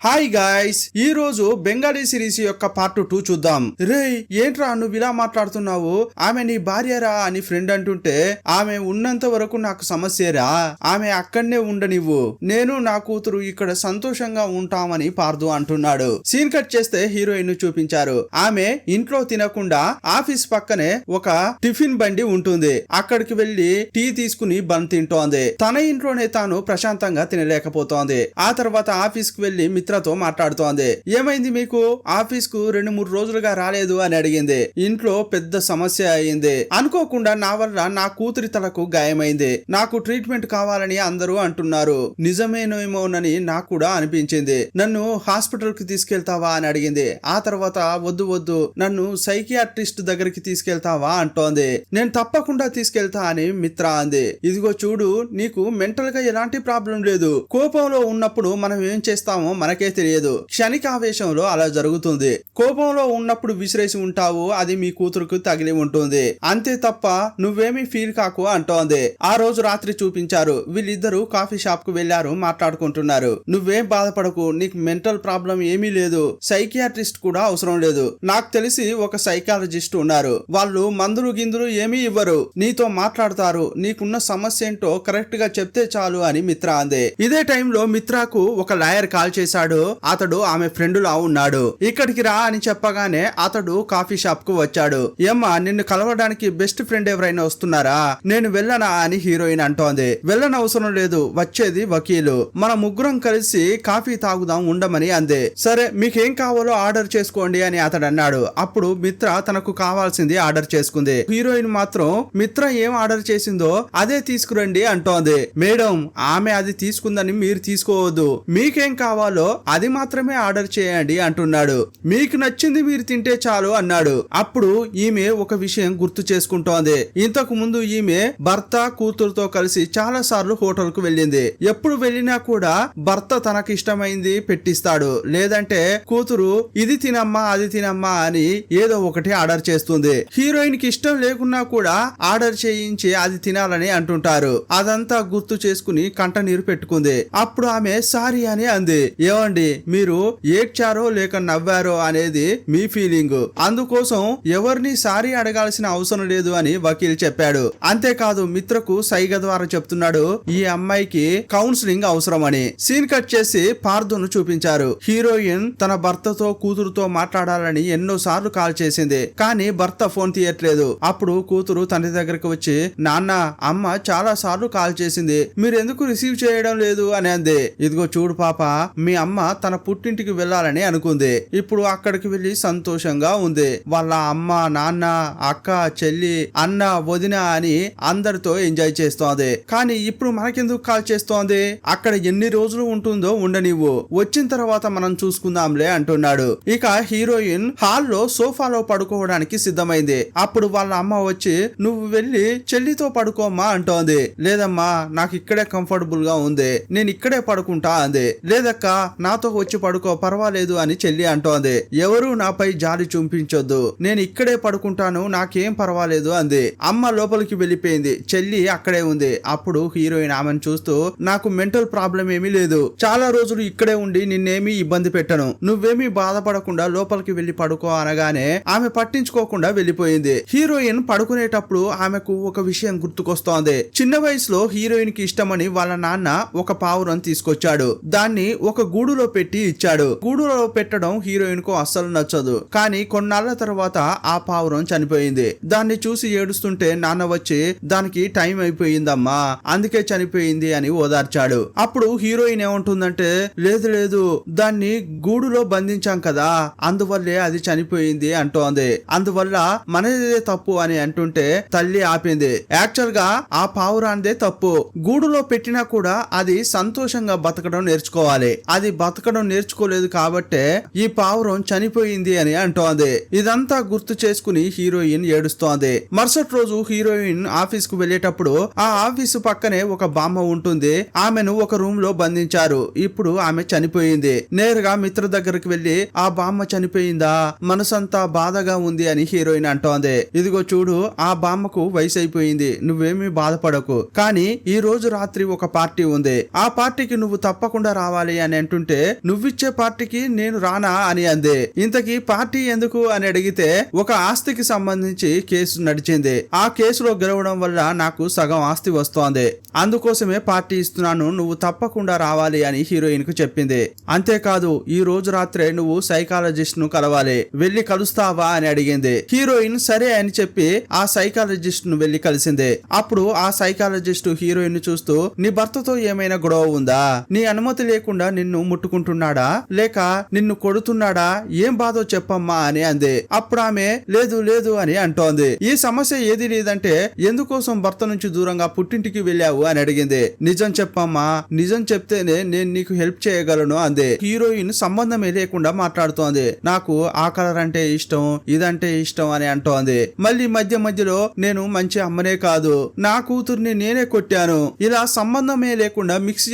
Hi guys, ఈ రోజు Bengali series యొక్క పార్ట్ 2 చూద్దాం. రే ఏంట్రా నువ్వు ఇలా మాట్లాడుతున్నావు, ఆమె నీ భార్యరా అని ఫ్రెండ్ అంటుంటే, ఆమె ఉన్నంత వరకు నాకు సమస్యరా, ఆమె అక్కడనే ఉండనివ్వు, నేను నా కూతురు ఇక్కడ సంతోషంగా ఉంటామని పార్దు అంటున్నాడు. సీన్ కట్ చేస్తే హీరోయిన్ చూపించారు. ఆమె ఇంట్లో తినకుండా ఆఫీస్ పక్కనే ఒక టిఫిన్ బండి ఉంటుంది, అక్కడికి వెళ్లి టీ తీసుకుని బన్ తింటోంది. తన ఇంట్లోనే తాను ప్రశాంతంగా తినలేకపోతోంది. ఆ తర్వాత ఆఫీస్ కు వెళ్లి మిత్రతో మాట్లాడుతోంది. ఏమైంది మీకు, ఆఫీస్ కు 2-3 రోజులుగా రాలేదు అని అడిగింది. ఇంట్లో పెద్ద సమస్య అయింది, అనుకోకుండా నా వల్ల నా కూతురి తలకు గాయమైంది, నాకు ట్రీట్మెంట్ కావాలని అందరూ అంటున్నారు, నిజమేనేమోనని నాకు కూడా అనిపించింది, నన్ను హాస్పిటల్ కి తీసుకెళ్తావా అని అడిగింది. ఆ తర్వాత వద్దు నన్ను సైకియాట్రిస్ట్ దగ్గరికి తీసుకెళ్తావా అంటోంది. నేను తప్పకుండా తీసుకెళ్తా అని మిత్ర అంది. ఇదిగో చూడు, నీకు మెంటల్ గా ఎలాంటి ప్రాబ్లం లేదు, కోపంలో ఉన్నప్పుడు మనం ఏం చేస్తామో మనకే తెలియదు, క్షణిక ఆవేశంలో అలా జరుగుతుంది, కోపంలో ఉన్నప్పుడు విసిరేసి ఉంటావు, అది మీ కూతురుకు తగిలి ఉంటుంది, అంతే తప్ప నువ్వేమీ ఫీల్ కాకు అంటోంది. ఆ రోజు రాత్రి చూపించారు. వీళ్ళిద్దరూ కాఫీ షాప్ కు వెళ్లారు, మాట్లాడుకుంటున్నారు. నువ్వేం బాధపడకు, నీకు మెంటల్ ప్రాబ్లం ఏమీ లేదు, సైకియాట్రిస్ట్ కూడా అవసరం లేదు, నాకు తెలిసి ఒక సైకాలజిస్ట్ ఉన్నారు, వాళ్ళు మందులు గిందులు ఏమీ ఇవ్వరు, నీతో మాట్లాడతారు, నీకున్న సమస్య ఏంటో కరెక్ట్ గా చెప్తే చాలు అని మిత్ర అంది. ఇదే టైంలో మిత్రకు ఒక లాయర్ కాల్ చేశాడు. అతడు ఆమె ఫ్రెండ్ లా ఉన్నాడు. ఇక్కడికి రా అని చెప్పగానే అతడు కాఫీ షాప్ కు వచ్చాడు. ఏమ్మా, నిన్ను కలవడానికి బెస్ట్ ఫ్రెండ్ ఎవరైనా వస్తున్నారా, నేను వెళ్ళనా అని హీరోయిన్ అంటోంది. వెళ్ళనవసరం లేదు, వచ్చేది వకీలు, మన ముగ్గురం కలిసి కాఫీ తాగుదాం ఉండమని అంది. సరే మీకేం కావాలో ఆర్డర్ చేసుకోండి అని అతడు అన్నాడు. అప్పుడు మిత్ర తనకు కావాల్సింది ఆర్డర్ చేసుకుంది. హీరోయిన్ మాత్రం మిత్ర ఏం ఆర్డర్ చేసిందో అదే తీసుకురండి అంటోంది. మేడం, ఆమె అది తీసుకుందని మీరు తీసుకోవద్దు, మీకేం కావాలో అది మాత్రమే ఆర్డర్ చేయండి అంటున్నాడు. మీకు నచ్చింది మీరు తింటే చాలు అన్నాడు. అప్పుడు ఈమె ఒక విషయం గుర్తు చేసుకుంటోంది. ఇంతకు ముందు ఈమె భర్త కూతురుతో కలిసి చాలా సార్లు హోటల్ కు వెళ్ళింది. ఎప్పుడు వెళ్ళినా కూడా భర్త తనకి ఇష్టమైంది పెట్టిస్తాడు, లేదంటే కూతురు ఇది తినమ్మా అది తినమ్మా అని ఏదో ఒకటి ఆర్డర్ చేస్తుంది. హీరోయిన్ కి ఇష్టం లేకున్నా కూడా ఆర్డర్ చేయించి అది తినాలని అంటుంటారు. అదంతా గుర్తు చేసుకుని కంట నీరు పెట్టుకుంది. అప్పుడు ఆమె సారీ అని అంది. ఏమండి, మీరు ఏడ్చారో లేక నవ్వారో అనేది మీ ఫీలింగ్, అందుకోసం ఎవరిని సారీ అడగాల్సిన అవసరం లేదు అని వకీల్ చెప్పాడు. అంతేకాదు మిత్రకు సైగ ద్వారా చెప్తున్నాడు, ఈ అమ్మాయికి కౌన్సిలింగ్ అవసరమని. సీన్ కట్ చేసి పార్థును చూపించారు. హీరోయిన్ తన భర్తతో కూతురుతో మాట్లాడాలని ఎన్నో సార్లు కాల్ చేసింది, కానీ భర్త ఫోన్ తీయట్లేదు. అప్పుడు కూతురు తండ్రి దగ్గరకు వచ్చి, నాన్న, అమ్మ చాలా సార్లు కాల్ చేసింది, మీరు ఎందుకు రిసీవ్ చేయడం లేదు అని అంది. ఇదిగో చూడు పాప, మీ అమ్మ తన పుట్టింటికి వెళ్ళాలని అనుకుంది, ఇప్పుడు అక్కడికి వెళ్లి సంతోషంగా ఉంది, వాళ్ళ అమ్మ నాన్న అక్క చెల్లి అన్న వదిన అని అందరితో ఎంజాయ్ చేస్తోంది, కానీ ఇప్పుడు మనకెందుకు కాల్ చేస్తోంది, అక్కడ ఎన్ని రోజులు ఉంటుందో ఉండనివ్వు, వచ్చిన తర్వాత మనం చూసుకుందాంలే అంటున్నాడు. ఇక హీరోయిన్ హాల్లో సోఫాలో పడుకోవడానికి సిద్ధమైంది. అప్పుడు వాళ్ళ అమ్మ వచ్చి, నువ్వు వెళ్ళి చెల్లితో పడుకోమ్మా అంటోంది. లేదమ్మా, నాకు ఇక్కడే కంఫర్టబుల్ గా ఉంది, నేను ఇక్కడే పడుకుంటా అంది. లేదక్క, నాతో వచ్చి పడుకో, పర్వాలేదు అని చెల్లి అంటోంది. ఎవరు నాపై జాలి చూపించొద్దు, నేను ఇక్కడే పడుకుంటాను, నాకేం పర్వాలేదు అంది. అమ్మ లోపలికి వెళ్ళిపోయింది, చెల్లి అక్కడే ఉంది. అప్పుడు హీరోయిన్ ఆమెను చూస్తూ, నాకు మెంటల్ ప్రాబ్లం ఏమీ లేదు, చాలా రోజులు ఇక్కడే ఉండి నిన్నేమీ ఇబ్బంది పెట్టను, నువ్వేమీ బాధపడకుండా లోపలికి వెళ్లి పడుకో అనగానే ఆమె పట్టించుకోకుండా వెళ్ళిపోయింది. హీరోయిన్ పడుకునేటప్పుడు ఆమెకు ఒక విషయం గుర్తుకొస్తోంది. చిన్న వయసులో హీరోయిన్ కి ఇష్టమని వాళ్ళ నాన్న ఒక పావురం తీసుకొచ్చాడు, దాన్ని ఒక గూడులో పెట్టి ఇచ్చాడు. గూడులో పెట్టడం హీరోయిన్ కు అస్సలు నచ్చదు, కానీ కొన్నాళ్ల తర్వాత ఆ పావురం చనిపోయింది. దాన్ని చూసి ఏడుస్తుంటే నాన్న వచ్చి, దానికి టైం అయిపోయిందమ్మా, అందుకే చనిపోయింది అని ఓదార్చాడు. అప్పుడు హీరోయిన్ ఏమంటుందంటే, లేదు దాన్ని గూడులో బంధించాం కదా, అందువల్లే అది చనిపోయింది అంటోంది, అందువల్ల మనదే తప్పు అని అంటుంటే తల్లి ఆపింది. యాక్చువల్ గా ఆ పావురాందే తప్పు, గూడులో పెట్టినా కూడా అది సంతోషంగా బతకడం నేర్చుకోవాలి, అది బతకడం నేర్చుకోలేదు కాబట్టే ఈ పావురం చనిపోయింది అని అంటోంది. ఇదంతా గుర్తు చేసుకుని హీరోయిన్ ఏడుస్తోంది. మరుసటి రోజు హీరోయిన్ ఆఫీస్ కు వెళ్లేటప్పుడు ఆ ఆఫీసు పక్కనే ఒక బామ్మ ఉంటుంది, ఆమెను ఒక రూమ్ లో బంధించారు. ఇప్పుడు ఆమె చనిపోయింది. నేరుగా మిత్ర దగ్గరికి వెళ్లి, ఆ బామ్మ చనిపోయిందా, మనసంతా బాధగా ఉంది అని హీరోయిన్ అంటోంది. ఇదిగో చూడు, ఆ బామ్మకు వయసు అయిపోయింది, నువ్వేమీ బాధపడకు, కానీ ఈ రోజు రాత్రి ఒక పార్టీ ఉంది, ఆ పార్టీకి నువ్వు తప్పకుండా రావాలి అని అంటుంటే అంటుంటే నువ్విచ్చే పార్టీకి నేను రానా అని అంది. ఇంతకీ పార్టీ ఎందుకు అని అడిగితే ఒక ఆస్తికి సంబంధించి కేసు నడిచింది. ఆ కేసులో గెలవడం వల్ల నాకు సగం ఆస్తి వస్తోంది, అందుకోసమే పార్టీ ఇస్తున్నాను, నువ్వు తప్పకుండా రావాలి అని హీరోయిన్ కు చెప్పింది. అంతేకాదు ఈ రోజు రాత్రే నువ్వు సైకాలజిస్ట్ ను కలవాలి, వెళ్లి కలుస్తావా అని అడిగింది. హీరోయిన్ సరే అని చెప్పి ఆ సైకాలజిస్ట్ ను వెళ్లి కలిసింది. అప్పుడు ఆ సైకాలజిస్ట్ హీరోయిన్ ను చూస్తూ నీ భర్తతో ఏమైనా గొడవ ఉందా, నీ అనుమతి లేకుండా నిన్ను ముట్టుకుంటున్నాడా లేక నిన్ను కొడుతున్నాడా, ఏం బాధో చెప్పమ్మా అని అంది. అప్పుడు ఆమె లేదు లేదు అని అంటోంది. ఈ సమస్య ఏది లేదంటే ఎందుకోసం భర్త నుంచి దూరంగా పుట్టింటికి వెళ్ళావు అని అడిగింది. నిజం చెప్పమ్మా, నిజం చెప్తేనే నేను నీకు హెల్ప్ చేయగలను అంది. హీరోయిన్ సంబంధమే లేకుండా మాట్లాడుతోంది. నాకు ఆ కలర్ అంటే ఇష్టం, ఇదంటే ఇష్టం అని అంటోంది. మళ్ళీ మధ్యలో నేను మంచి అమ్మనే కాదు, నా కూతుర్ని నేనే కొట్టాను, ఇలా సంబంధమే లేకుండా మిక్స్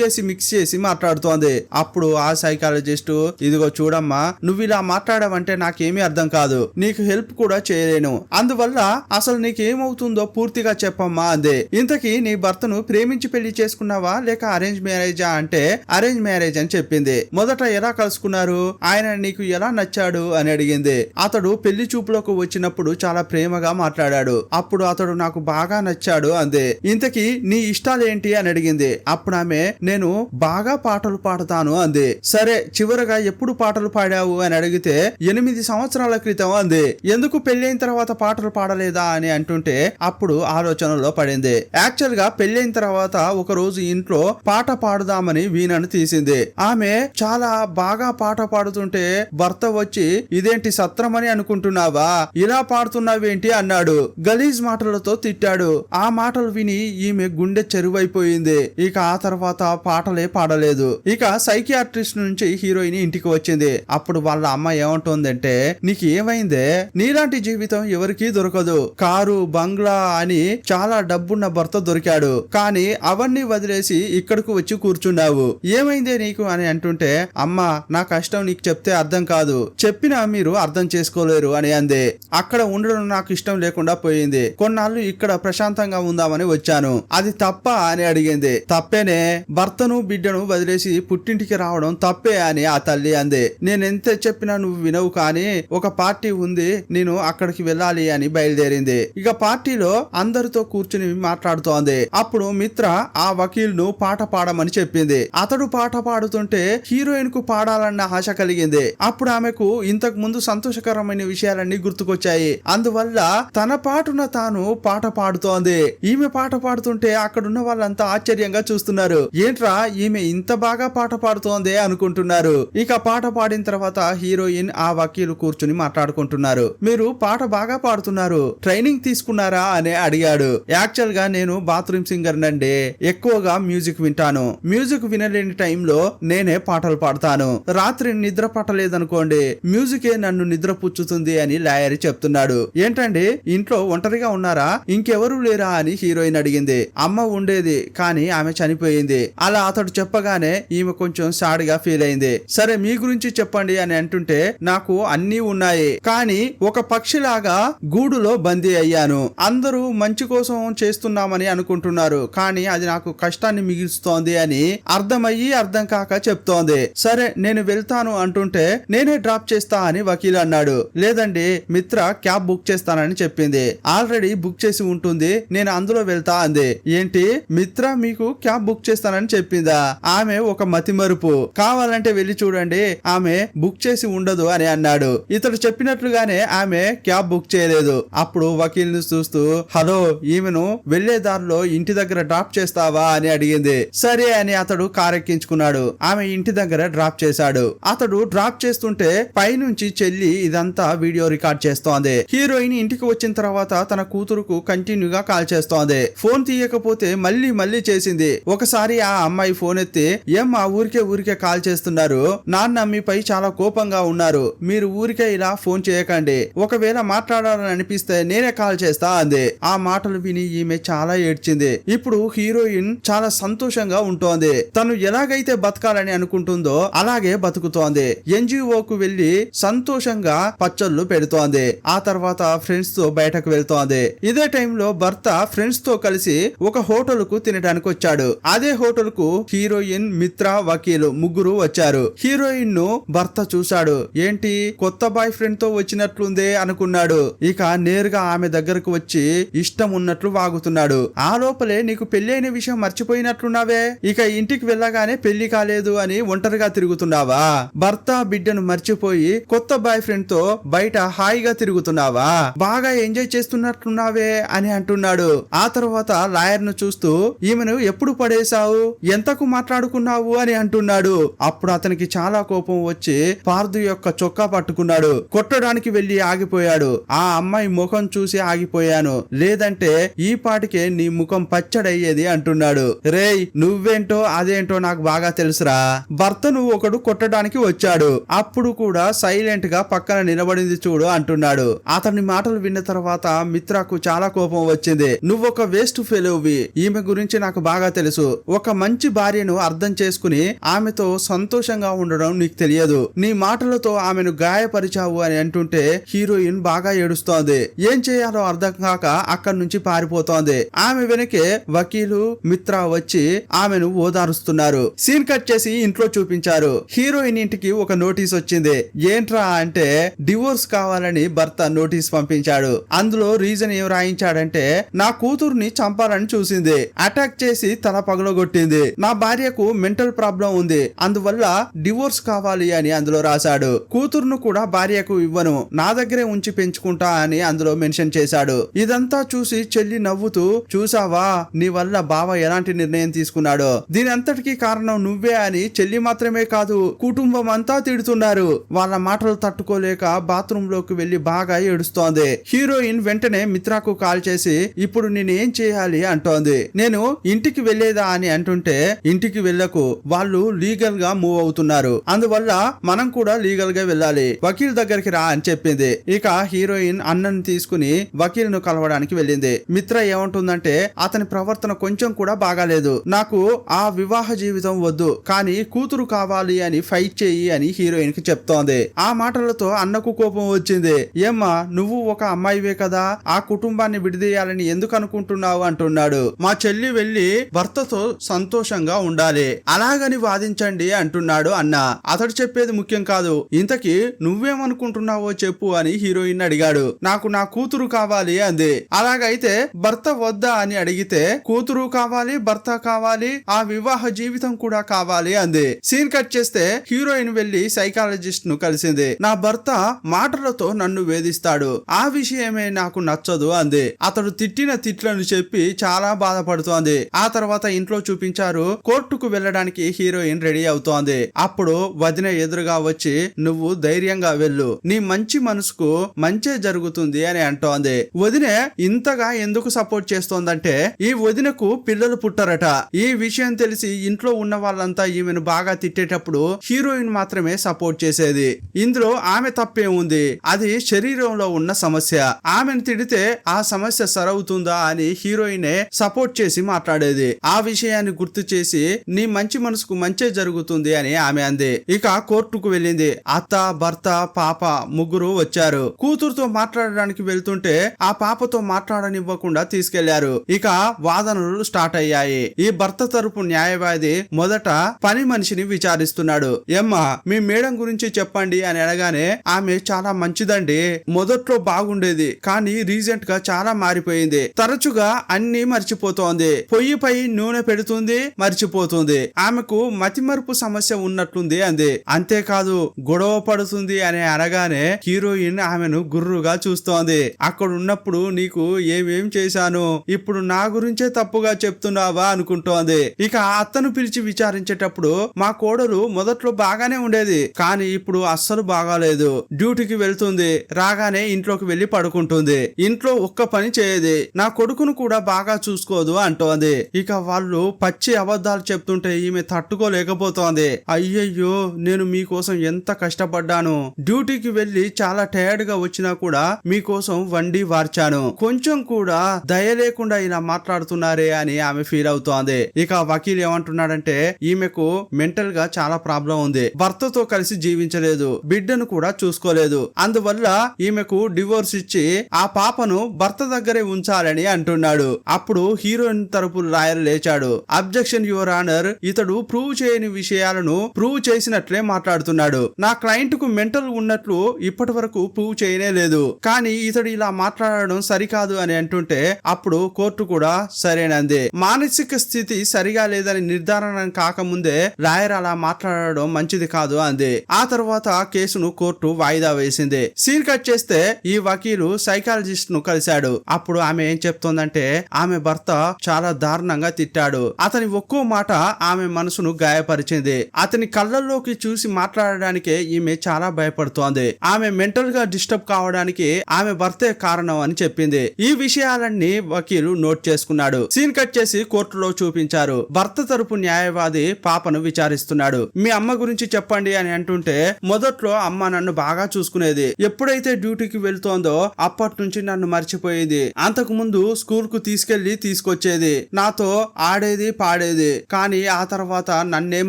చేసి మాట్లాడుతోంది. అప్పుడు ఆ సైకాలజిస్ట్ ఇదిగో చూడమ్మా, నువ్వు ఇలా మాట్లాడవంటే నాకేమీ అర్థం కాదు, నీకు హెల్ప్ కూడా చేయలేను, అందువల్ల అసలు నీకేమవుతుందో పూర్తిగా చెప్పమ్మా అంది. ఇంతకీ నీ భర్తను ప్రేమించి పెళ్లి చేసుకున్నావా లేక అరేంజ్ మ్యారేజా అంటే అరేంజ్ మ్యారేజ్ అని చెప్పింది. మొదట ఎలా కలుసుకున్నారు, ఆయన నీకు ఎలా నచ్చాడు అని అడిగింది. అతడు పెళ్లి చూపులకు వచ్చినప్పుడు చాలా ప్రేమగా మాట్లాడాడు, అప్పుడు అతడు నాకు బాగా నచ్చాడు అంది. ఇంతకీ నీ ఇష్టాలేంటి అని అడిగింది. అప్పుడు ఆమె నేను బాగా పాటలు పాడతాను అంది. సరే చివరగా ఎప్పుడు పాటలు పాడావు అని అడిగితే 8 సంవత్సరాల క్రితం అంది. ఎందుకు పెళ్ళైన తర్వాత పాటలు పాడలేదా అని అంటుంటే అప్పుడు ఆలోచనలో పడింది. యాక్చువల్ గా పెళ్ళైన తర్వాత ఒక రోజు ఇంట్లో పాట పాడుదామని వీణను తీసింది. ఆమె చాలా బాగా పాట పాడుతుంటే భర్త వచ్చి ఇదేంటి సత్రమని అనుకుంటున్నావా, ఇలా పాడుతున్నావేంటి అన్నాడు. గలీజ్ మాటలతో తిట్టాడు. ఆ మాటలు విని ఈమె గుండె చెరువైపోయింది. ఇక ఆ తర్వాత పాటలే పాడలేదు. ఇక సైకియాట్రిస్ట్ నుంచి హీరోయిన్ ఇంటికి వచ్చింది. అప్పుడు వాళ్ళ అమ్మ ఏమంటుందంటే నీకు ఏమైందే, నీలాంటి జీవితం ఎవరికీ దొరకదు, కారు బంగ్లా అని చాలా డబ్బున్న భర్త దొరికాడు, కానీ అవన్నీ వదిలేసి ఇక్కడకు వచ్చి కూర్చున్నావు, ఏమైందే నీకు అని అంటుంటే అమ్మ నా కష్టం నీకు చెప్తే అర్థం కాదు, చెప్పినా మీరు అర్థం చేసుకోలేరు అని అంది. అక్కడ ఉండడం నాకు ఇష్టం లేకుండా పోయింది, కొన్నాళ్ళు ఇక్కడ ప్రశాంతంగా ఉందామని వచ్చాను, అది తప్ప అని అడిగింది. తప్పేనే, భర్తను బిడ్డను వదిలేసి పుట్టింటికి రావడం తప్పే అని ఆ తల్లి అంది. నేనెంత చెప్పినా నువ్వు వినవు, కానీ ఒక పార్టీ ఉంది, నేను అక్కడికి వెళ్ళాలి అని బయలుదేరింది. ఇక పార్టీలో అందరితో కూర్చుని మాట్లాడుతోంది. అప్పుడు మిత్ర ఆ వకీల్ ను పాట పాడమని చెప్పింది. అతడు పాట పాడుతుంటే హీరోయిన్ కు పాడాలన్న ఆశ కలిగింది. అప్పుడు ఆమెకు ఇంతకు ముందు సంతోషకరమైన విషయాలన్నీ గుర్తుకొచ్చాయి. అందువల్ల తన పాటున తాను పాట పాడుతోంది. ఈమె పాట పాడుతుంటే అక్కడున్న వాళ్ళంతా ఆశ్చర్యంగా చూస్తున్నారు. ఏంట్రా ఈమె ఇంత బాగా పాట పాడుతోంది అనుకుంటున్నారు. ఇక పాట పాడిన తర్వాత హీరోయిన్ ఆ వకీలు కూర్చుని మాట్లాడుకుంటున్నారు. మీరు పాట బాగా పాడుతున్నారు, ట్రైనింగ్ తీసుకున్నారా అని అడిగాడు. యాక్చువల్ గా నేను బాత్రూమ్ సింగర్ నండి, ఎక్కువగా మ్యూజిక్ వింటాను, మ్యూజిక్ వినలేని టైంలో నేనే పాటలు పాడతాను, రాత్రి నిద్ర పట్టలేదనుకోండి మ్యూజికే నన్ను నిద్ర పుచ్చుతుంది అని లాయర్ చెప్తున్నాడు. ఏంటండి ఇంట్లో ఒంటరిగా ఉన్నారా, ఇంకెవరూ లేరా అని హీరోయిన్ అడిగింది. అమ్మ ఉండేది కానీ ఆమె చనిపోయింది. అలా అతడు చెప్పగానే ఈమె కొంచెం సాడ్గా ఫీల్ అయింది. సరే మీ గురించి చెప్పండి అని అంటుంటే నాకు అన్నీ ఉన్నాయి, కానీ ఒక పక్షిలాగా గూడులో బందీ అయ్యాను, అందరూ మంచి కోసం చేస్తున్నామని అనుకుంటున్నారు, కానీ అది నాకు కష్టాన్ని మిగిల్స్తోంది అని అర్థమయ్యి అర్థం కాక చెప్తోంది. సరే నేను వెళ్తాను అంటుంటే నేనే డ్రాప్ చేస్తా అని వకీల్ అన్నాడు. లేదండి మిత్ర క్యాబ్ బుక్ చేస్తానని చెప్పింది, ఆల్రెడీ బుక్ చేసి ఉంటుంది, నేను అందులో వెళ్తా అంది. ఏంటి మిత్ర మీకు క్యాబ్ బుక్ చేస్తానని చెప్పిందా, ఆమె ఒక మతిమరుపు, కావాలంటే వెళ్ళి చూడండి ఆమె బుక్ చేసి ఉండదు అని అన్నాడు. ఇతడు చెప్పినట్లుగానే ఆమె క్యాబ్ బుక్ చేయలేదు. అప్పుడు వకీల్ ను చూస్తూ హలో ఈమెను వెళ్లే దారిలో ఇంటి దగ్గర డ్రాప్ చేస్తావా అని అడిగింది. సరే అని అతడు కారెక్కించుకున్నాడు. ఆమె ఇంటి దగ్గర డ్రాప్ చేశాడు. అతడు డ్రాప్ చేస్తుంటే పైనుంచి చెల్లి ఇదంతా వీడియో రికార్డ్ చేస్తోంది. హీరోయిన్ ఇంటికి వచ్చిన తర్వాత తన కూతురుకు కంటిన్యూగా కాల్ చేస్తోంది. ఫోన్ తీయకపోతే మళ్ళీ చేసింది. ఒకసారి ఆ అమ్మాయి ఫోన్ ఎత్తి ఏం మా ఊరికే కాల్ చేస్తున్నారు, నాన్న మీపై చాలా కోపంగా ఉన్నారు, మీరు ఊరికే ఇలా ఫోన్ చేయకండి, ఒకవేళ మాట్లాడాలని అనిపిస్తే నేనే కాల్ చేస్తా అంది. ఆ మాటలు విని ఈమె చాలా ఏడ్చింది. ఇప్పుడు హీరోయిన్ చాలా సంతోషంగా ఉంటోంది. తను ఎలాగైతే బతకాలని అనుకుంటుందో అలాగే బతుకుతోంది. ఎన్జిఓకు వెళ్లి సంతోషంగా పచ్చళ్ళు పెడుతోంది. ఆ తర్వాత ఫ్రెండ్స్ తో బయటకు వెళ్తోంది. ఇదే టైంలో భర్త ఫ్రెండ్స్ తో కలిసి ఒక హోటల్ కు తినడానికి వచ్చాడు. అదే హోటల్ కు హీరోయిన్ మిత్ర వకీలు ముగ్గురు వచ్చారు. హీరోయిన్ ను భర్త చూశాడు. ఏంటి కొత్త బాయ్ ఫ్రెండ్ తో వచ్చినట్లుందే అనుకున్నాడు. ఇక నేరుగా ఆమె దగ్గరకు వచ్చి ఇష్టం ఉన్నట్లు వాగుతున్నాడు. ఆ లోపలే నీకు పెళ్లి అయిన విషయం మర్చిపోయినట్లున్నావే, ఇక ఇంటికి వెళ్ళగానే పెళ్లి కాలేదు అని ఒంటరిగా తిరుగుతున్నావా, భర్త బిడ్డను మర్చిపోయి కొత్త బాయ్ ఫ్రెండ్ తో బయట హాయిగా తిరుగుతున్నావా, బాగా ఎంజాయ్ చేస్తున్నట్లున్నావే అని అంటున్నాడు. ఆ తర్వాత లాయర్ ను చూస్తూ ఈమెను ఎప్పుడు పడేశావు, ఎంతకు మాట్లాడుకున్నావు అని అంటున్నాడు. అప్పుడు అతనికి చాలా కోపం వచ్చి పార్థు యొక్క చొక్కా పట్టుకున్నాడు. కొట్టడానికి వెళ్లి ఆగిపోయాడు. ఆ అమ్మాయి ముఖం చూసి ఆగిపోయాను, లేదంటే ఈ పాటికే నీ ముఖం పచ్చడయ్యేది అంటున్నాడు. రేయ్ నువ్వేంటో అదేంటో నాకు బాగా తెలుసురా, భర్తను ఒకడు కొట్టడానికి వచ్చాడు, అప్పుడు కూడా సైలెంట్ గా పక్కన నిలబడింది చూడు అంటున్నాడు. అతని మాటలు విన్న తర్వాత మిత్రకు చాలా కోపం వచ్చింది. నువ్వొక వేస్ట్ ఫెలోవి, ఈమె గురించి నాకు బాగా తెలుసు. ఒక మంచి భార్యను అర్థం చేసుకుని ఆమెతో సంతోషంగా ఉండడం నీకు తెలియదు. నీ మాటలతో ఆమెను గాయపరిచావు అని అంటుంటే హీరోయిన్ బాగా ఏడుస్తోంది. ఏం చేయాలో అర్థం కాక అక్కడి నుంచి పారిపోతోంది. ఆమె వెనకే వకీలు మిత్ర వచ్చి ఆమెను ఓదారుస్తున్నారు. సీన్ కట్ చేసి ఇంట్లో చూపించారు. హీరోయిన్ ఇంటికి ఒక నోటీస్ వచ్చింది. ఏంట్రా అంటే డివోర్స్ కావాలని భర్త నోటీస్ పంపించాడు. అందులో రీజన్ ఏం రాయించాడంటే నా కూతుర్ని చంపాలని చూసింది, అటాక్ చేసి తల పగలగొట్టింది, నా భార్యకు మెంటల్ ప్రాబ్లం ఉంది, అందువల్ల డివోర్స్ కావాలి అని అందులో రాశాడు. కూతురును కూడా భార్యకు ఇవ్వను, నా దగ్గరే ఉంచి పెంచుకుంటా అని అందులో మెన్షన్ చేశాడు. ఇదంతా చూసి చెల్లి నవ్వుతూ చూసావా నీ వల్ల బావ ఎలాంటి నిర్ణయం తీసుకున్నాడో, దీని అంతటికీ కారణం నువ్వే అని చెల్లి మాత్రమే కాదు కుటుంబం అంతా తిడుతున్నారు. వాళ్ళ మాటలు తట్టుకోలేక బాత్రూమ్ లోకి వెళ్లి బాగా ఏడుస్తోంది. హీరోయిన్ వెంటనే మిత్రకు కాల్ చేసి ఇప్పుడు నేనేం చేయాలి అంటోంది. నేను ఇంటికి వెళ్లేదా అని అంటుంటే ఇంటికి వెళ్ళకు, వాళ్ళు లీగల్ గా మూవ్ అవుతున్నారు, అందువల్ల మనం కూడా లీగల్ గా వెళ్ళాలి, వకీల్ దగ్గరికి రా అని చెప్పింది. ఇక హీరోయిన్ అన్నను తీసుకుని వకీల్ ను కలవడానికి వెళ్ళింది. మిత్ర ఏమంటుందంటే అతని ప్రవర్తన కొంచెం కూడా బాగాలేదు, నాకు ఆ వివాహ జీవితం వద్దు, కానీ కూతురు కావాలి అని ఫైట్ చేయి అని హీరోయిన్ కి చెప్తోంది. ఆ మాటలతో అన్నకు కోపం వచ్చింది. ఏమ్మా నువ్వు ఒక అమ్మాయివే కదా, ఆ కుటుంబాన్ని విడిదీయాలని ఎందుకు అనుకుంటున్నావు అంటున్నాడు. మా చెల్లి వెళ్లి భర్తతో సంతోషంగా ఉండాలి, అలాగని వాదించండి అంటున్నాడు అన్న. అతడు చెప్పేది ముఖ్యం కాదు, ఇంతకీ నువ్వేమనుకుంటున్నావో చెప్పు అని హీరోయిన్ అడిగాడు. నాకు నా కూతురు కావాలి అంది. అలాగైతే భర్త వద్దా అని అడిగితే కూతురు కావాలి, భర్త కావాలి, ఆ వివాహ జీవితం కూడా కావాలి అంది. సీన్ కట్ చేస్తే హీరోయిన్ వెళ్లి సైకాలజిస్ట్ ను కలిసింది. నా భర్త మాటలతో నన్ను వేధిస్తాడు, ఆ విషయమే నాకు నచ్చదు అంది. అతడు తిట్టిన తిట్లను చెప్పి చాలా బాధపడుతోంది. ఆ తర్వాత ఇంట్లో చూపించారు. కోర్టుకు వెళ్ళడానికి హీరోయిన్ రెడీ అవుతోంది. అప్పుడు వదిన ఎదురుగా వచ్చి నువ్వు ధైర్యంగా వెళ్ళు, నీ మంచి మనసుకు మంచే జరుగుతుంది అని అంటోంది. వదినే ఇంతగా ఎందుకు సపోర్ట్ చేస్తోందంటే ఈ వదినకు పిల్లలు పుట్టరట. ఈ విషయం తెలిసి ఇంట్లో ఉన్న వాళ్ళంతా ఈమెను బాగా తిట్టేటప్పుడు హీరోయిన్ మాత్రమే సపోర్ట్ చేసేది. ఇందులో ఆమె తప్పే ఉంది, అది శరీరంలో ఉన్న సమస్య, ఆమెను తిడితే ఆ సమస్య సరవుతుందా అని హీరోయినే సపోర్ట్ చేసి మాట్లాడేది. ఆ విషయాన్ని గుర్తు చేసి నీ మంచి మనసుకు మంచే జరుగుతుంది అని ఆమె అంది. ఇక కోర్టుకు వెళ్ళింది. అత్త, భర్త, పాప ముగ్గురు వచ్చారు. కూతురుతో మాట్లాడడానికి వెళ్తుంటే ఆ పాపతో మాట్లాడనివ్వకుండా తీసుకెళ్లారు. ఇక వాదనలు స్టార్ట్ అయ్యాయి. ఈ భర్త తరపు న్యాయవాది మొదట పని మనిషిని విచారిస్తున్నాడు. ఏమ్మా మీ మేడం గురించి చెప్పండి అని అడగానే ఆమె చాలా మంచిదండి, మొదట్లో బాగుండేది కానీ రీసెంట్ గా చాలా మారిపోయింది, తరచుగా అన్ని మర్చిపోతోంది, పొయ్యిపై నూనె పెడుతుంది మర్చిపోతుంది, ఆమెకు మతిమరుపు సమస్య ఉన్నట్లుంది అంది. అంతేకాదు గొడవ పడుతుంది అని అనగానే హీరోయిన్ ఆమెను గుర్రుగా చూస్తోంది. అక్కడ ఉన్నప్పుడు నీకు ఏమేం చేశాను, ఇప్పుడు నా గురించే తప్పుగా చెప్తున్నావా అనుకుంటోంది. ఇక అత్తను పిలిచి విచారించేటప్పుడు మా కోడలు మొదట్లో బాగానే ఉండేది కానీ ఇప్పుడు అస్సలు బాగాలేదు, డ్యూటీకి వెళ్తుంది, రాగానే ఇంట్లోకి వెళ్లి పడుకుంటుంది, ఇంట్లో ఒక్క పని చేయదు, నా కొడుకును కూడా బాగా చూసుకోదు అంటోంది. ఇక వాళ్ళు పచ్చి అబద్ధాలు చెప్తుంటే ఈమె తట్టుకోలేకపోతోంది. అయ్యయ్యో నేను మీకోసం ఎంత కష్టపడ్డాను, డ్యూటీకి వెళ్లి చాలా టైర్డ్ గా వచ్చినా కూడా మీకోసం వండి వార్చాను, కొంచెం కూడా దయ లేకుండా ఇలా మాట్లాడుతున్నారే అని ఆమె ఫీల్ అవుతోంది. ఇక వకీల్ ఏమంటున్నాడంటే ఈమెకు మెంటల్ గా చాలా ప్రాబ్లం ఉంది, భర్తతో కలిసి జీవించలేదు, బిడ్డను కూడా చూసుకోలేదు, అందువల్ల ఈమెకు డివోర్స్ ఇచ్చి ఆ పాపను భర్త దగ్గరే ఉంచాలని అంటున్నాడు. అప్పుడు హీరోయిన్ తరపు లాయర్ లేచాడు. అబ్జెక్షన్ యువర్ ఆనర్, ఇతడు ప్రూవ్ చేయని విషయాలను ప్రూవ్ చేసినట్లే మాట్లాడుతున్నాడు. నా క్లయింట్ కు మెంటల్ ఉన్నట్లు ఇప్పటి వరకు ప్రూవ్ చేయనే లేదు, కానీ ఇతడు ఇలా మాట్లాడడం సరికాదు అని అంటుంటే అప్పుడు కోర్టు కూడా సరేనంది. మానసిక స్థితి సరిగా లేదని నిర్ధారణ కాకముందే లాయర్ అలా మాట్లాడడం మంచిది కాదు అంది. ఆ తర్వాత కేసును కోర్టు వాయిదా వేసింది. సీన్ కట్ చేస్తే ఈ వకీలు సైకాలజిస్ట్ ను కలిశాడు. అప్పుడు ఆమె ఏం చెప్తోందంటే ఆమె భర్త చాలా దారుణంగా తిట్టాడు. అతని ఒక్కో మాట ఆమె మనసును గాయపరిచింది. అతని కళ్ళల్లోకి చూసి మాట్లాడడానికే ఈమె చాలా భయపడుతోంది. ఆమె మెంటల్ గా డిస్టర్బ్ కావడానికి ఆమె భర్తే కారణం అని చెప్పింది. ఈ విషయాలన్నీ వకీలు నోట్ చేసుకున్నాడు. సీన్ కట్ చేసి కోర్టులో చూపించారు. భర్త తరపు న్యాయవాది పాపను విచారిస్తున్నాడు. మీ అమ్మ గురించి చెప్పండి అని అంటుంటే మొదట్లో అమ్మ నన్ను బాగా చూసుకునేది. ఎప్పుడైతే డ్యూటీకి వెళ్తోందో అప్పటి నుంచి నన్ను మర్చిపోయింది. అంతకు ముందు స్కూల్ కు తీసుకెళ్లి తీసుకొచ్చేది, నాతో ఆడేది పాడేది, కానీ ఆ తర్వాత నన్నేం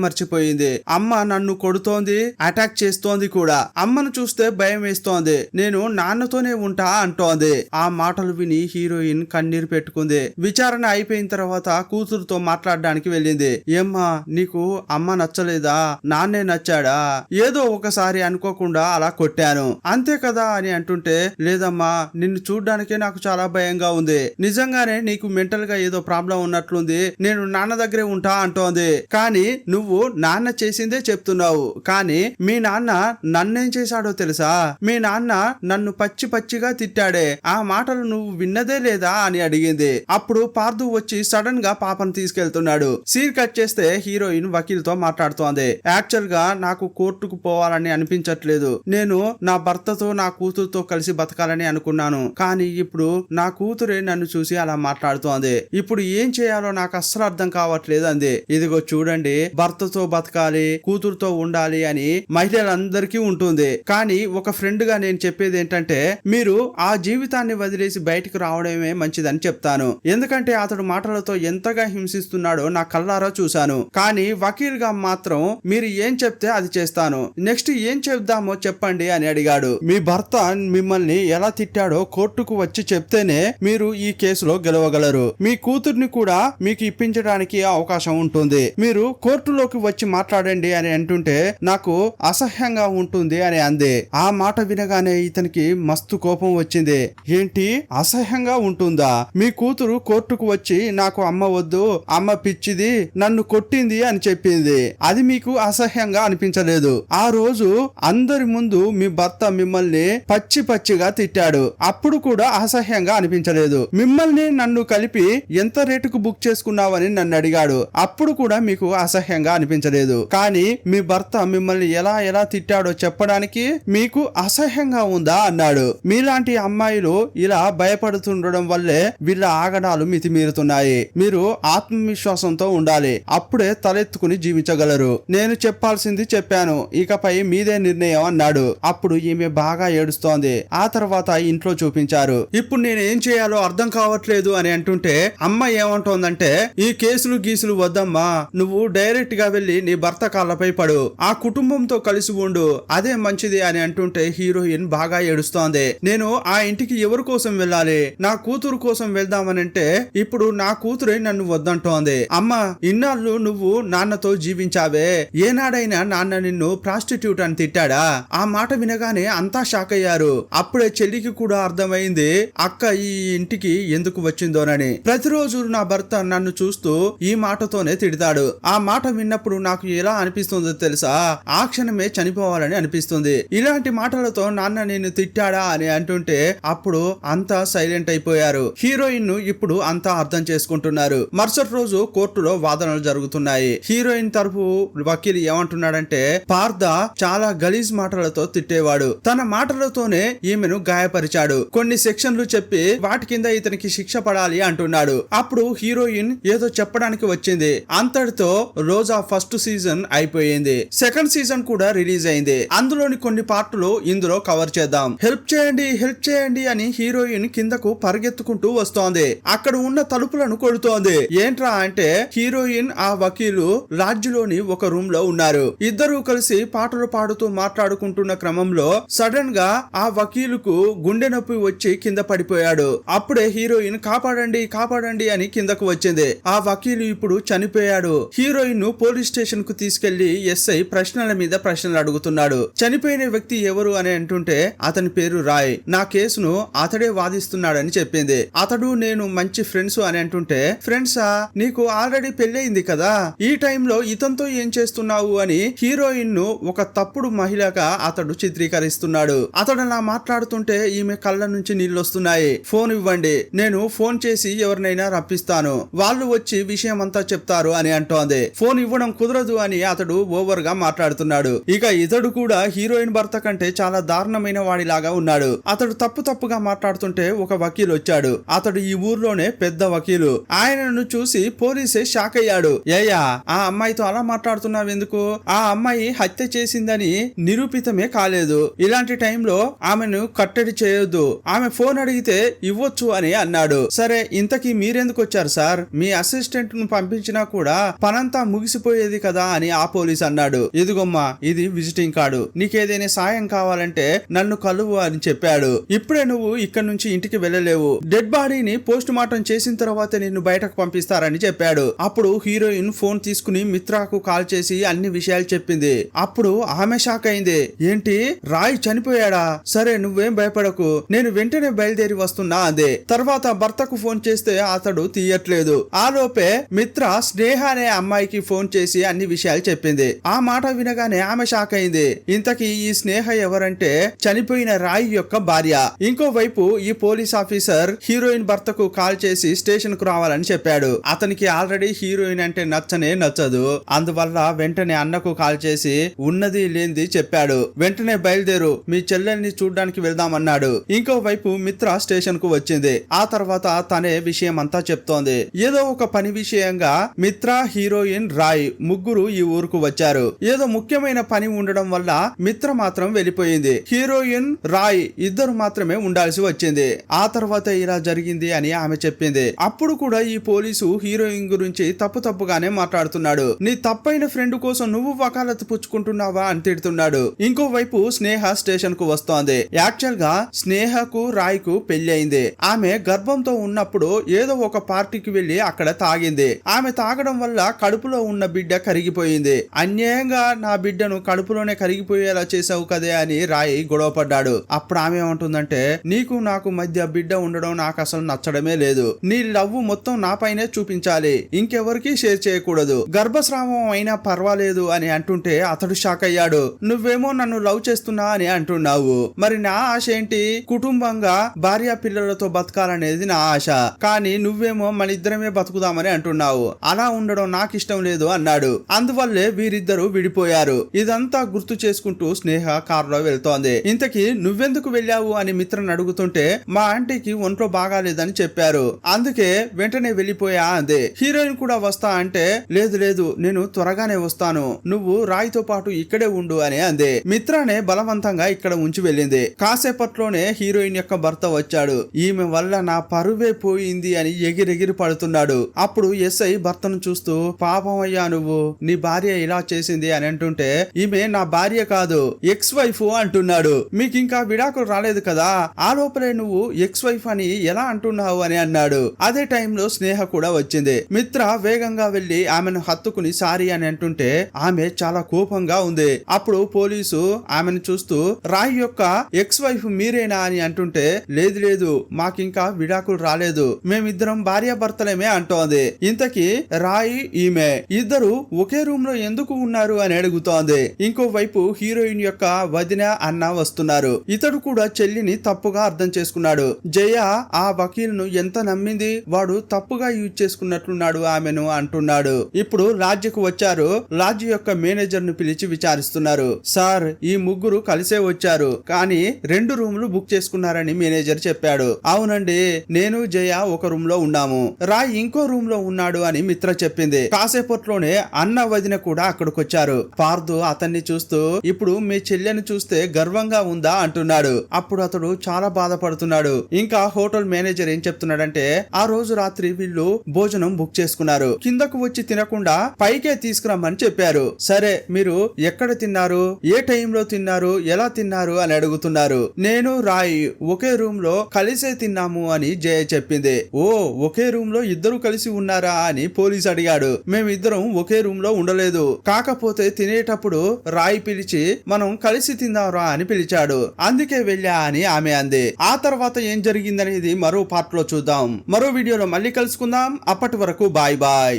మర్చిపోయింది. అమ్మ నన్ను కొడుతోంది, అటాక్ చేస్తోంది కూడా. అమ్మను చూస్తే భయం వేస్తోంది. నేను నాన్నతోనే ఉంటా అంటోంది. ఆ మాటలు విని హీరోయిన్ కన్నీరు పెట్టుకుంది. విచారణ అయిపోయిన తర్వాత కూతురుతో మాట్లాడడానికి వెళ్ళింది. ఏమ్మా నీకు అమ్మ నచ్చలేదా, నాన్నే నచ్చాడా? ఏదో ఒకసారి అనుకోకుండా అలా కొట్టాను అంతే కదా అని అంటుంటే లేదమ్మా నిన్ను చూడ్డానికే నాకు చాలా భయంగా ఉంది. నిజంగానే నీకు మెంటల్ గా ఏదో ప్రాబ్లం ఉన్నట్లుంది. నేను నాన్న దగ్గరే ఉంటా అంటోంది. కానీ నువ్వు నాన్న చేసిందే చెప్తున్నావు, కానీ మీ నాన్న నన్నేం చేశాడో తెలుసా? మీ నాన్న నన్ను పచ్చి పచ్చిగా తిట్టాడే, ఆ మాటలు నువ్వు విన్నదే లేదా అని అడిగింది. అప్పుడు పార్థు వచ్చి సడన్ గా పాపను తీసుకెళ్తున్నాడు. సీన్ కట్ చేస్తే హీరోయిన్ వకీల్ తో మాట్లాడుతోంది. యాక్చువల్ గా నాకు కోర్టుకు పోవాలని అనిపించట్లేదు. నేను నా భర్తతో నా కూతురుతో కలిసి బతకాలని అనుకున్నాను, కానీ ఇప్పుడు నా కూతురే నన్ను చూసి అలా మాట్లాడుతోంది. ఇప్పుడు ఏం చేయాలో నాకు అస్సలు అర్థం కావట్లేదు అంది. ఇదిగో చూడండి, భర్తతో బతకాలి, కూతురుతో ఉండాలి అని మహిళలందరికీ ఉంటుంది, కానీ ఒక ఫ్రెండ్ గా నేను చెప్పేది ఏంటంటే మీరు ఆ జీవితాన్ని వదిలేసి బయటకు రావడమే మంచిదని చెప్తాను. ఎందుకంటే అతడు మాటలతో ఎంతగా హింసిస్తున్నాడో నా కళ్ళారా చూశాను. కానీ వకీల్ గా మాత్రం మీరు ఏం చెప్తే అది చేస్తాను. నెక్స్ట్ ఏం చెప్దామో చెప్పండి అని అడిగాడు. మీ భర్త మిమ్మల్ని ఎలా తిట్టాడో కోర్టుకు వచ్చి చెప్తేనే మీరు ఈ కేసులో గెలవగలరు. మీ కూతుర్ని కూడా మీకు ఇప్పించడానికి అవకాశం ఉంటుంది. మీరు కోర్టులోకి వచ్చి మాట్లాడండి అని అంటుంటే నాకు అసహ్యంగా ఉంటుంది అని అంది. ఆ మాట వినగానే ఇతనికి మస్తు కోపం వచ్చింది. ఏంటి అసహ్యంగా ఉంటుందా? మీ కూతురు కోర్టుకు వచ్చి నాకు అమ్మ వద్దు, అమ్మ పిచ్చిది, నన్ను కొట్టింది అని చెప్పింది. అది మీకు అసహ్యంగా అనిపించలేదు. ఆ రోజు అందరి ముందు మీ భర్త మిమ్మల్ని పచ్చి పచ్చిగా తిట్టాడు, అప్పుడు కూడా అసహ్యంగా అనిపించలేదు. మిమ్మల్ని నన్ను కలిపి ఎంత రేటుకు బుక్ చేసుకున్నావని నన్ను అడిగాడు, అప్పుడు కూడా మీకు అసహ్యంగా అనిపించలేదు. కానీ మీ భర్త మిమ్మల్ని ఎలా ఎలా తిట్టాడో చెప్పడానికి మీకు అసహ్యంగా ఉందా అన్నాడు. మీలాంటి అమ్మాయిలు ఇలా భయపడుతుండడం వల్లే వీళ్ళ ఆగడాలు మితిమీరుతున్నాయి. మీరు ఆత్మవిశ్వాసంతో ఉండాలి, అప్పుడే తలెత్తుకుని జీవించగలరు. నేను చెప్పాల్సింది చెప్పాను, ఇకపై మీదే నిర్ణయం అన్నాడు. అప్పుడు ఈమె బాగా ఏడుస్తోంది. ఆ తర్వాత ఇంట్లో చూపించారు. ఇప్పుడు నేను ఏం చేయాలో అర్థం కావట్లేదు అని అంటుంటే అమ్మ ఏమంటోందంటే ఈ కేసులు గీసులు వద్దమ్మా, నువ్వు డైరెక్ట్ గా వెళ్లి నీ భర్త కాళ్ళపై పడు, ఆ కుటుంబంతో కలిసి ఉండు, అదే మంచిది అని అంటుంటే హీరోయిన్ బాగా ఏడుస్తోంది. నేను ఆ ఇంటికి ఎవరి కోసం వెళ్ళాలి? నా కూతురు కోసం వెళ్దామనంటే ఇప్పుడు నా కూతురే నన్ను వద్దంటోంది. అమ్మ ఇన్నాళ్ళు నువ్వు నాన్నతో జీవించావే, ఏనాడైనా నాన్న నిన్ను ప్రాస్టిట్యూట్ అని తిట్టాడా? ఆ మాట వినగానే అంతా షాక్ అయ్యారు. అప్పుడే చెల్లికి కూడా అర్థమైంది అక్క ఈ ఇంటికి ఎందుకు వచ్చిందోనని. ప్రతిరోజు నా భర్త నన్ను చూస్తూ ఈ మాటతోనే తిడతాడు. ఆ మాట విన్నప్పుడు నాకు ఎలా అనిపిస్తుందో తెలుసా? ఆ క్షణమే చనిపోవాలని అనిపిస్తుంది. ఇలాంటి మాటలతో నాన్న నిన్ను తిట్టాడా అని అంటుంటే అప్పుడు అంతా సైలెంట్ అయిపోయారు. హీరోయిన్ ను ఇప్పుడు అంతా అర్థం చేసుకుంటున్నారు. మరుసటి రోజు కోర్టులో వాదనలు జరుగుతున్నాయి. హీరోయిన్ తరపు వకీల్ ఏమంటున్నాడంటే పార్థ చాలా గలీజ్ మాటలతో తిట్టేవాడు, తన మాటలతోనే ఈమెను గాయపరిచాడు, కొన్ని సెక్షన్లు చెప్పి వాటి కింద ఇతనికి శిక్ష పడాలి అంటున్నాడు. అప్పుడు హీరోయిన్ ఏదో చెప్పడానికి వచ్చింది. అంతటితో రోజా ఫస్ట్ సీజన్ అయిపోయింది. సెకండ్ సీజన్ కూడా రిలీజ్ అయింది. అందులోని కొన్ని పార్టులు ఇందులో కవర్ చేద్దాం. హెల్ప్ చేయండి, హెల్ప్ చేయండి అని హీరోయిన్ కిందకు పరిగెత్తుకుంటూ వస్తోంది. అక్కడ ఉన్న తలుపులను కొడుతోంది. ఏంట్రా అంటే హీరోయిన్ ఆ వకీలు లాడ్జిలోని ఒక రూమ్ లో ఉన్నారు. ఇద్దరు కలిసి పాటలు పాడుతూ మాట్లాడుకుంటున్న క్రమంలో సడన్ గా ఆ వకీలుకు గుండె నొప్పి వచ్చి కింద పడిపోయాడు. అప్పుడే హీరోయిన్ కాపాడండి కాపాడండి అని కిందకు వచ్చింది. ఆ వకీలు ఇప్పుడు చనిపోయాడు. హీరోయిన్ ను పోలీస్ పోలీస్ స్టేషన్ కు తీసుకెళ్లి ఎస్ఐ ప్రశ్నల మీద ప్రశ్నలు అడుగుతున్నాడు. చనిపోయిన వ్యక్తి ఎవరు అని అంటుంటే అతని పేరు రాయ్. నా కేసును అతడే వాదిస్తున్నాడని చెప్పింది. అతడు నేను మంచి ఫ్రెండ్స్ అని అంటుంటే, ఫ్రెండ్సా, నీకు ఆల్రెడీ పెళ్ళయింది కదా, ఈ టైంలో ఇతనితో ఏం చేస్తున్నావు అని హీరోయిన్ ను ఒక తప్పుడు మహిళగా అతడు చిత్రీకరిస్తున్నాడు. అతడు అలా మాట్లాడుతుంటే ఈమె కళ్ళ నుంచి నీళ్లొస్తున్నాయి. ఫోన్ ఇవ్వండి, నేను ఫోన్ చేసి ఎవరినైనా రప్పిస్తాను, వాళ్ళు వచ్చి విషయం అంతా చెప్తారు అని అంటోంది. ఫోన్ ఇవ్వడం కుదరదు అని అతడు ఓవర్ గా మాట్లాడుతున్నాడు. ఇక ఇతడు కూడా హీరోయిన్ భర్త కంటే చాలా దారుణమైన వాడిలాగా ఉన్నాడు. అతడు తప్పుగా మాట్లాడుతుంటే ఒక వకీలు వచ్చాడు. అతడు ఈ ఊర్లోనే పెద్ద వకీలు. ఆయనను చూసి పోలీసే షాక్ అయ్యాడు. ఏయ్యా, ఆ అమ్మాయితో అలా మాట్లాడుతున్నావెందుకు? ఆ అమ్మాయి హత్య చేసిందని నిరూపితమే కాలేదు. ఇలాంటి టైంలో ఆమెను కట్టడి చేయొద్దు, ఆమె ఫోన్ అడిగితే ఇవ్వచ్చు అని అన్నాడు. సరే, ఇంతకీ మీరెందుకు వచ్చారు సార్? మీ అసిస్టెంట్ ను పంపించినా కూడా పనంతా ముగిసిపోయేది కదా అని ఆ పోలీస్ అన్నాడు. ఇదిగోమ్మా, ఇది విజిటింగ్ కార్డు, నీకేదైనా సాయం కావాలంటే నన్ను కలువు అని చెప్పాడు. ఇప్పుడే నువ్వు ఇక్కడ నుంచి ఇంటికి వెళ్ళలేవు, డెడ్ బాడీని పోస్ట్ మార్టం చేసిన తర్వాత నిన్ను బయటకు పంపిస్తారని చెప్పాడు. అప్పుడు హీరోయిన్ ఫోన్ తీసుకుని మిత్రాకు కాల్ చేసి అన్ని విషయాలు చెప్పింది. అప్పుడు ఆమె షాక్ అయింది. ఏంటి, రాయ్ చనిపోయాడా? సరే, నువ్వేం భయపడకు, నేను వెంటనే బయలుదేరి వస్తున్నా అందే. తర్వాత భర్తకు ఫోన్ చేస్తే అతడు తీయట్లేదు. ఆలోపే మిత్ర స్నేహ అనే అమ్మాయికి ఫోన్ చేసి అన్ని విషయాలు చెప్పింది. ఆ మాట వినగానే ఆమె షాక్ అయింది. ఇంతకీ ఈ స్నేహ ఎవరంటే చనిపోయిన రాయ్ యొక్క భార్య. ఇంకోవైపు ఈ పోలీస్ ఆఫీసర్ హీరోయిన్ భర్తకు కాల్ చేసి స్టేషన్ కు రావాలని చెప్పాడు. అతనికి ఆల్రెడీ హీరోయిన్ అంటే నచ్చదు. అందువల్ల వెంటనే అన్నకు కాల్ చేసి ఉన్నది లేనిది చెప్పాడు. వెంటనే బయలుదేరు, మీ చెల్లెల్ని చూడ్డానికి వెళ్దామన్నాడు. ఇంకోవైపు మిత్ర స్టేషన్ కు వచ్చింది. ఆ తర్వాత తనే విషయం అంతా చెప్తోంది. ఏదో ఒక పని విషయంగా మిత్ర, హీరోయిన్, రాయ్ ముగ్గురు ఈ ఊరుకు వచ్చారు. ఏదో ముఖ్యమైన పని ఉండడం వల్ల మిత్ర మాత్రం వెళ్ళిపోయింది. హీరోయిన్, రాయ్ ఇద్దరు మాత్రమే ఉండాల్సి వచ్చింది. ఆ తర్వాత ఇలా జరిగింది అని ఆమె చెప్పింది. అప్పుడు కూడా ఈ పోలీసు హీరోయిన్ గురించి తప్పుగానే మాట్లాడుతున్నాడు. నీ తప్పైన ఫ్రెండ్ కోసం నువ్వు వకాలత్ పుచ్చుకుంటున్నావా అని తిడుతున్నాడు. ఇంకోవైపు స్నేహ స్టేషన్ కు వస్తోంది. యాక్చువల్ గా స్నేహకు రాయ్ కు పెళ్లి అయింది. ఆమె గర్భంతో ఉన్నప్పుడు ఏదో ఒక పార్టీకి వెళ్లి అక్కడ తాగింది. ఆమె తాగడం వల్ల కడుపులో ఉన్న బిడ్డ కరిగిపోయింది. అన్యాయంగా నా బిడ్డను కడుపులోనే కరిగిపోయేలా చేసావు కదే అని రాయ్ గొడవపడ్డాడు. అప్పుడు ఆమె ఏమంటుందంటే, నీకు నాకు మధ్య బిడ్డ ఉండడం నాకు అసలు నచ్చడమే లేదు. నీ లవ్ మొత్తం నాపైనే చూపించాలి, ఇంకెవరికి షేర్ చేయకూడదు. గర్భస్రావం అయినా పర్వాలేదు అని అంటుంటే అతడు షాక్ అయ్యాడు. నువ్వేమో నన్ను లవ్ చేస్తున్నా అని అంటున్నావు, మరి నా ఆశ ఏంటి? కుటుంబంగా భార్య పిల్లలతో బతకాలనేది నా ఆశ. కానీ నువ్వేమో మన ఇద్దరమే బతుకుదామని అంటున్నావు. అలా ఉండడం నాకు ఇష్టం లేదు అన్నాడు. అందువల్లే వీరిద్దరూ విడిపోయారు. ఇదంతా గుర్తు చేసుకుంటూ స్నేహ కారులో వెళ్తోంది. ఇంతకీ నువ్వెందుకు వెళ్ళావు అని మిత్రను అడుగుతుంటే, మా ఆంటీకి ఒంట్లో బాగాలేదని చెప్పారు, అందుకే వెంటనే వెళ్ళిపోయా అందే. హీరోయిన్ కూడా వస్తా అంటే, లేదు నేను త్వరగానే వస్తాను, నువ్వు రాయ్తో పాటు ఇక్కడే ఉండు అని అందే. మిత్రనే బలవంతంగా ఇక్కడ ఉంచి వెళ్ళింది. కాసేపట్లోనే హీరోయిన్ యొక్క భర్త వచ్చాడు. ఈమె వల్ల నా పరువే పోయింది అని ఎగిరెగిరి పడుతున్నాడు. అప్పుడు ఎస్ఐ భర్తను చూస్తూ, పాపం అయ్యా, నువ్వు నీ భార్య ఇలా చేసింది అని అంటుంటే, ఈమె నా భార్య కాదు, ఎక్స్ వైఫ్ అంటున్నాడు. మీకు ఇంకా విడాకులు రాలేదు కదా, ఆ లోపలే నువ్వు ఎక్స్ వైఫ్ అని ఎలా అంటున్నావు అని అన్నాడు. అదే టైంలో స్నేహ కూడా వచ్చింది. మిత్ర వేగంగా వెళ్లి ఆమెను హత్తుకుని సారీ అని అంటుంటే ఆమె చాలా కోపంగా ఉంది. అప్పుడు పోలీసు ఆమెను చూస్తూ, రాయ్ యొక్క ఎక్స్ వైఫ్ మీరేనా అని అంటుంటే, లేదు మాకింకా విడాకులు రాలేదు, మేమిద్దరం భార్యాభర్తలేమే అంటోంది. ఇంతకీ రాయ్ ఈమె ఇద్దరు ఒకే రూమ్ లో ఎందుకు ఉన్నారు అని అడుగుతోంది. ఇంకోవైపు హీరోయిన్ యొక్క వదిన, అన్న వస్తున్నారు. ఇతడు కూడా చెల్లిని తప్పుగా అర్థం చేసుకున్నాడు. జయ ఆ వకీల్ను ఎంత నమ్మింది, వాడు తప్పుగా యూజ్ చేసుకున్నట్లున్నాడు ఆమెను అంటున్నాడు. ఇప్పుడు లాడ్జికు వచ్చారు. లాడ్జి యొక్క మేనేజర్ ను పిలిచి విచారిస్తున్నారు. సార్, ఈ ముగ్గురు కలిసే వచ్చారు, కానీ 2 రూములు బుక్ చేసుకున్నారని మేనేజర్ చెప్పాడు. అవునండి, నేను జయ ఒక రూమ్ లో ఉన్నాము, రాయ్ ఇంకో రూమ్ లో ఉన్నాడు అని మిత్ర చెప్పింది. కాసేపట్లోనే అన్న, వదిన కూడా అక్కడికి వచ్చారు. పార్థు అతన్ని చూస్తూ, ఇప్పుడు మీ చెల్లెని చూస్తే గర్వంగా ఉందా అంటున్నాడు. అప్పుడు అతడు చాలా బాధపడుతున్నాడు. ఇంకా హోటల్ మేనేజర్ ఏం చెప్తున్నాడంటే, ఆ రోజు రాత్రి వీళ్ళు భోజనం బుక్ చేసుకున్నారు, కిందకు వచ్చి తినకుండా పైకే తీసుకురమ్మని చెప్పారు. సరే, మీరు ఎక్కడ తిన్నారు, ఏ టైంలో తిన్నారు, ఎలా తిన్నారు అని అడుగుతున్నారు. నేను రాయ్ ఒకే రూమ్ లో కలిసే తిన్నాము అని జయ చెప్పింది. ఓ, ఒకే రూమ్ లో ఇద్దరు కలిసి ఉన్నారా అని పోలీస్ అడిగాడు. మేమిద్దరం ఒకే రూమ్ లో ఉండలేదు. కాకపోతే తినేటప్పుడు రాయి పిలిచి మనం కలిసి తిందాంరా అని పిలిచాడు, అందుకే వెళ్ళా అని ఆమె అంది. ఆ తర్వాత ఏం జరిగిందనేది మరో పార్ట్ లో చూద్దాం. మరో వీడియోలో మళ్ళీ కలుసుకుందాం. అప్పటి వరకు బాయ్ బాయ్.